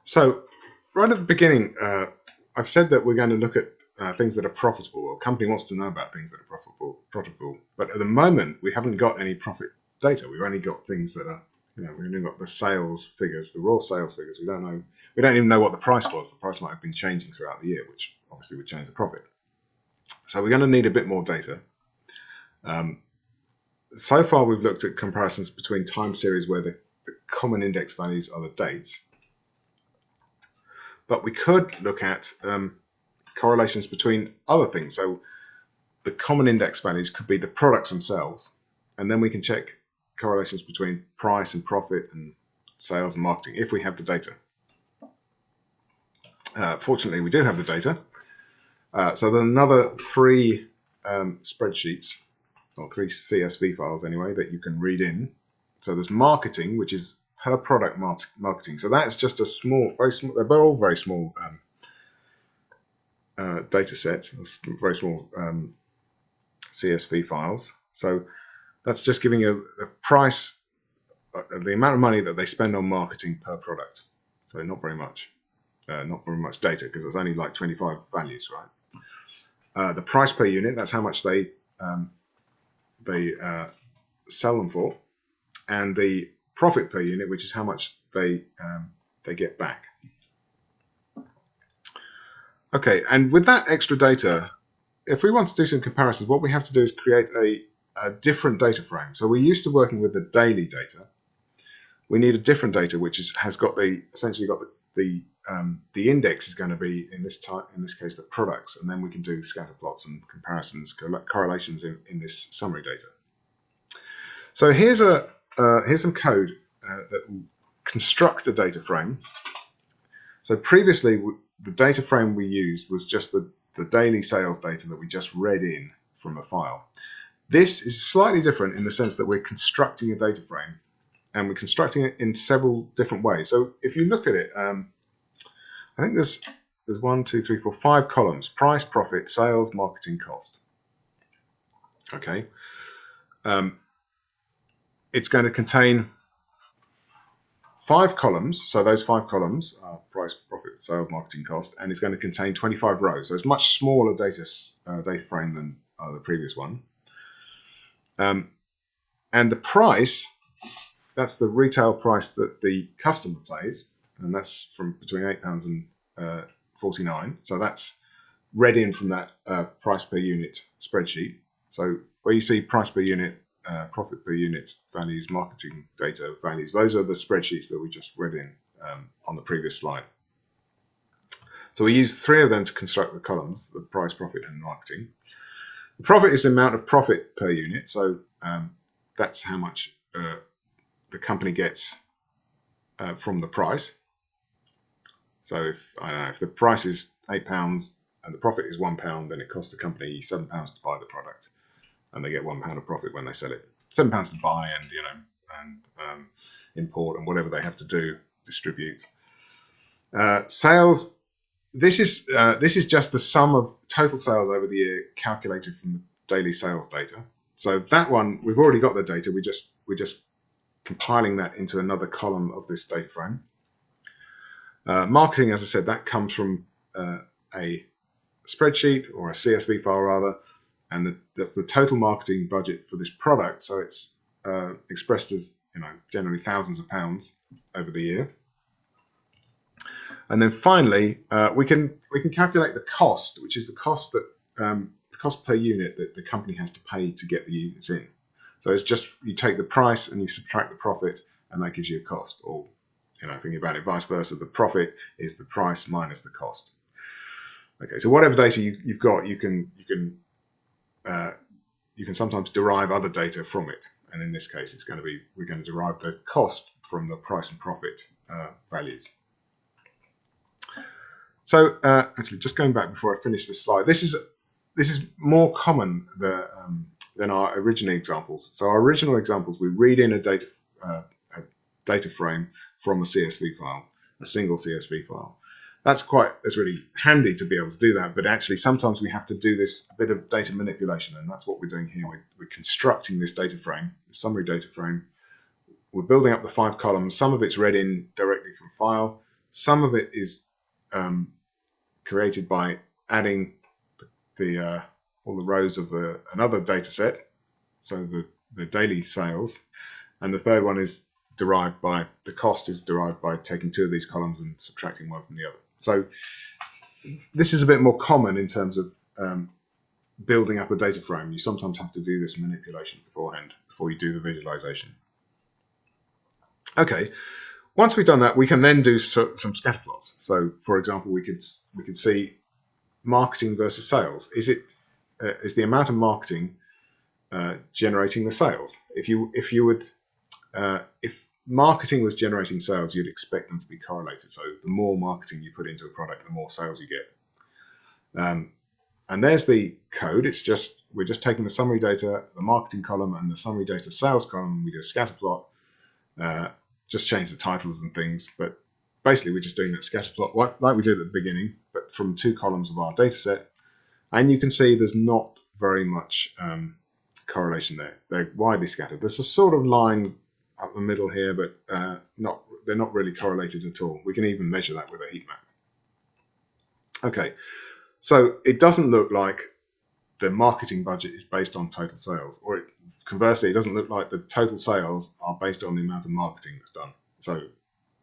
So, right at the beginning, I've said that we're going to look at things that are profitable, or a company wants to know about things that are profitable. But at the moment, we haven't got any profit data. We've only got things that are, we've only got the sales figures, the raw sales figures. We don't know, we don't even know what the price was. The price might have been changing throughout the year, which obviously would change the profit. So we're going to need a bit more data. So far, we've looked at comparisons between time series where the common index values are the dates. But we could look at correlations between other things. So the common index values could be the products themselves, and then we can check correlations between price and profit and sales and marketing if we have the data. Fortunately, we do have the data. So there's another three spreadsheets, or three CSV files anyway, that you can read in. So there's marketing, which is per product marketing. So that's just a small, very small, they're all very small data sets, very small CSV files. So that's just giving you a price, the amount of money that they spend on marketing per product. So not very much data, because it's only like 25 values, right? The price per unit, that's how much they sell them for, and the profit per unit, which is how much they get back. Okay, and with that extra data, if we want to do some comparisons, what we have to do is create a different data frame. So we're used to working with the daily data. We need a different data which has got essentially got the index is going to be in this case the products, and then we can do scatter plots and comparisons, correlations in this summary data. So here's some code that will construct a data frame. So previously, the data frame we used was just the daily sales data that we just read in from a file. This is slightly different in the sense that we're constructing a data frame, and we're constructing it in several different ways. So if you look at it, I think there's 1, 2, 3, 4, 5 columns: price, profit, sales, marketing, cost. Okay. It's going to contain 5 columns. So those 5 columns are price, profit, sales, marketing, cost, and it's going to contain 25 rows. So it's much smaller data frame than the previous one. And the price, that's the retail price that the customer pays, and that's from between £8 and 49. So that's read in from that price per unit spreadsheet. So where you see price per unit, profit per unit values, marketing data values, those are the spreadsheets that we just read in on the previous slide. So we use 3 of them to construct the columns: the price, profit, and marketing. The profit is the amount of profit per unit, so that's how much the company gets from the price. So if the price is £8 and the profit is £1, then it costs the company £7 to buy the product, and they get £1 of profit when they sell it. £7 to buy and import and whatever they have to do, distribute. Sales. This is just the sum of total sales over the year calculated from the daily sales data. So that one, we've already got the data. We're just compiling that into another column of this data frame. Marketing, as I said, that comes from a spreadsheet, or a CSV file rather, and that's the total marketing budget for this product. So it's expressed as generally thousands of pounds over the year. And then finally, we can calculate the cost, which is the cost per unit that the company has to pay to get the units in. So it's just, you take the price and you subtract the profit, and that gives you a cost. Or thinking about it vice versa, the profit is the price minus the cost. Okay, so whatever data you've got, you can sometimes derive other data from it. And in this case, we're going to derive the cost from the price and profit values. So actually, just going back before I finish this slide, this is more common than our original examples. So our original examples, we read in a data frame from a CSV file, a single CSV file. That's really handy to be able to do that, but actually sometimes we have to do this bit of data manipulation, and that's what we're doing here. We're constructing this data frame, the summary data frame. We're building up the 5 columns. Some of it's read in directly from file, Some of it is created by adding the all the rows of another data set, so the daily sales, and the third one is derived by, the cost is derived by taking two of these columns and subtracting one from the other. So this is a bit more common in terms of building up a data frame. You sometimes have to do this manipulation beforehand before you do the visualization. Okay, once we've done that, we can then do some scatter plots. So, for example, we could see marketing versus sales. Is the amount of marketing generating the sales? If marketing was generating sales, you'd expect them to be correlated. So the more marketing you put into a product, the more sales you get. And there's the code. We're just taking the summary data, the marketing column, and the summary data sales column. We do a scatter plot. Just change the titles and things, but basically we're just doing that scatter plot like we did at the beginning, but from two columns of our data set. And you can see there's not very much correlation there. They're widely scattered. There's a sort of line up the middle here, but they're not really correlated at all. We can even measure that with a heat map. Okay, so it doesn't look like the marketing budget is based on total sales, or conversely, it doesn't look like the total sales are based on the amount of marketing that's done. So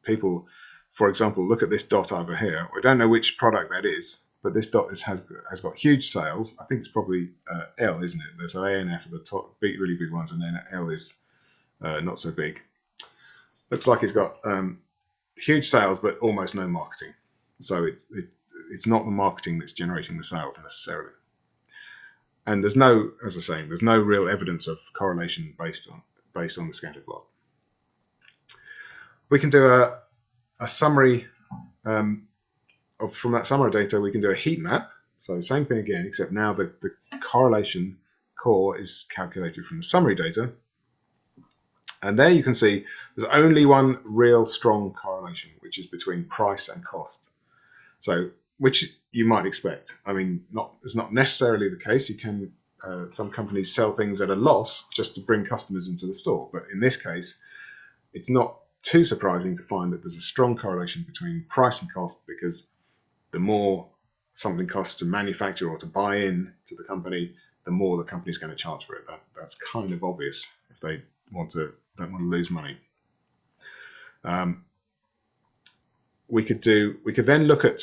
people, for example, look at this dot over here. We don't know which product that is, but this dot has got huge sales. I think it's probably L, isn't it? There's an A and F at the top, really big ones, and then L is not so big. Looks like it's got huge sales, but almost no marketing. So it's not the marketing that's generating the sales necessarily. And there's no, as I was saying, there's no real evidence of correlation based on the scatter plot. We can do a summary from that summary data. We can do a heat map. So same thing again, except now the correlation core is calculated from the summary data. And there you can see there's only one real strong correlation, which is between price and cost. So, which you might expect. I mean, it's not necessarily the case. You can some companies sell things at a loss just to bring customers into the store. But in this case, it's not too surprising to find that there's a strong correlation between price and cost, because the more something costs to manufacture or to buy in to the company, the more the company's going to charge for it. That's kind of obvious if they don't want to lose money. We could then look at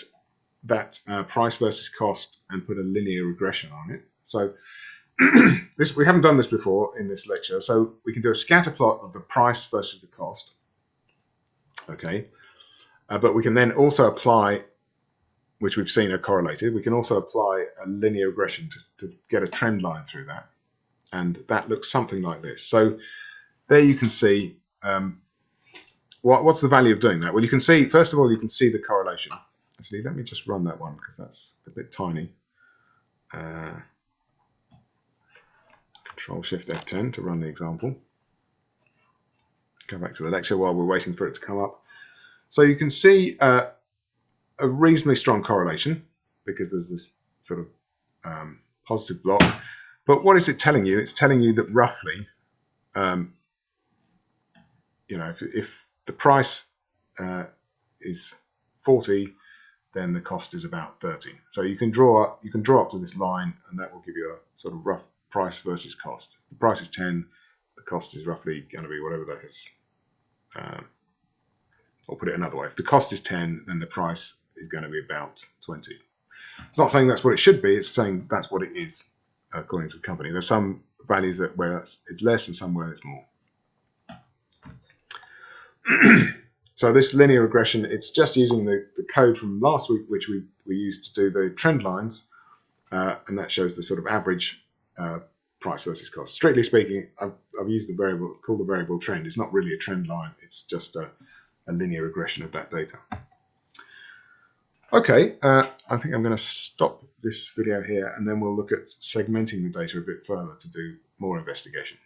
that price versus cost and put a linear regression on it. So we haven't done this before in this lecture. So we can do a scatter plot of the price versus the cost. Okay, but we can then also apply, which we've seen are correlated, we can also apply a linear regression to get a trend line through that. And that looks something like this. So there you can see what's the value of doing that? Well, you can see, first of all, you can see the correlation. Actually, let me just run that one because that's a bit tiny. Control-Shift-F10 to run the example. Go back to the lecture while we're waiting for it to come up. So you can see a reasonably strong correlation because there's this sort of positive block. But what is it telling you? It's telling you that roughly, if the price is 40, then the cost is about 30. So you can draw up to this line, and that will give you a sort of rough price versus cost. The price is 10, the cost is roughly going to be whatever that is. Or put it another way, if the cost is 10, then the price is going to be about 20. It's not saying that's what it should be, it's saying that's what it is according to the company. There's some values where it's less and some where it's more. So this linear regression, it's just using the code from last week, which we used to do the trend lines, and that shows the sort of average price versus cost. Strictly speaking, I've used the variable called the variable trend. It's not really a trend line, it's just a linear regression of that data. Okay, I think I'm going to stop this video here, and then we'll look at segmenting the data a bit further to do more investigation.